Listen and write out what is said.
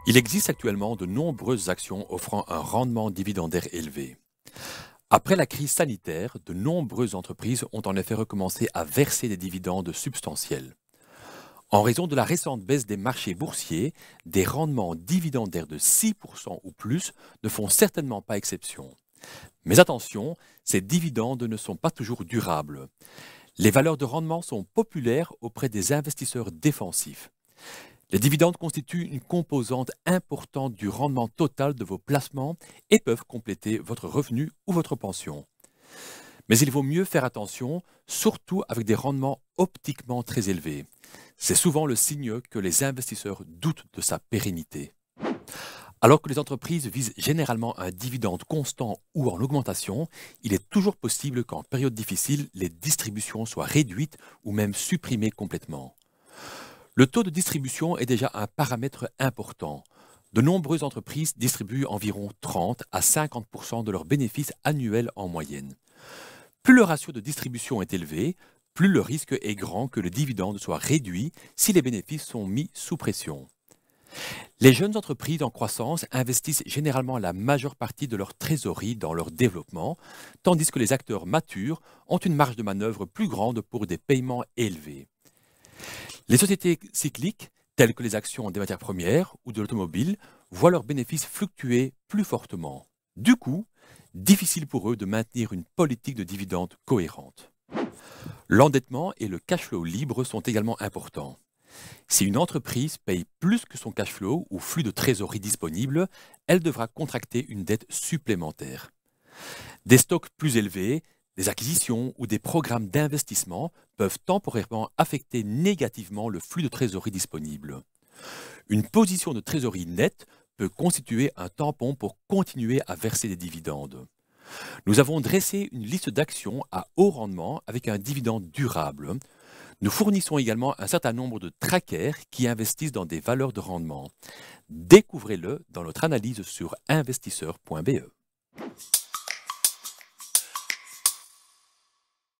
Il existe actuellement de nombreuses actions offrant un rendement dividendaire élevé. Après la crise sanitaire, de nombreuses entreprises ont en effet recommencé à verser des dividendes substantiels. En raison de la récente baisse des marchés boursiers, des rendements dividendaires de 6% ou plus ne font certainement pas exception. Mais attention, ces dividendes ne sont pas toujours durables. Les valeurs de rendement sont populaires auprès des investisseurs défensifs. Les dividendes constituent une composante importante du rendement total de vos placements et peuvent compléter votre revenu ou votre pension. Mais il vaut mieux faire attention, surtout avec des rendements optiquement très élevés. C'est souvent le signe que les investisseurs doutent de sa pérennité. Alors que les entreprises visent généralement un dividende constant ou en augmentation, il est toujours possible qu'en période difficile, les distributions soient réduites ou même supprimées complètement. Le taux de distribution est déjà un paramètre important. De nombreuses entreprises distribuent environ 30 à 50% de leurs bénéfices annuels en moyenne. Plus le ratio de distribution est élevé, plus le risque est grand que le dividende soit réduit si les bénéfices sont mis sous pression. Les jeunes entreprises en croissance investissent généralement la majeure partie de leur trésorerie dans leur développement, tandis que les acteurs matures ont une marge de manœuvre plus grande pour des paiements élevés. Les sociétés cycliques, telles que les actions des matières premières ou de l'automobile, voient leurs bénéfices fluctuer plus fortement. Du coup, difficile pour eux de maintenir une politique de dividendes cohérente. L'endettement et le cash flow libre sont également importants. Si une entreprise paye plus que son cash flow ou flux de trésorerie disponible, elle devra contracter une dette supplémentaire. Des stocks plus élevés, des acquisitions ou des programmes d'investissement peuvent temporairement affecter négativement le flux de trésorerie disponible. Une position de trésorerie nette peut constituer un tampon pour continuer à verser des dividendes. Nous avons dressé une liste d'actions à haut rendement avec un dividende durable. Nous fournissons également un certain nombre de trackers qui investissent dans des valeurs de rendement. Découvrez-le dans notre analyse sur investisseur.be.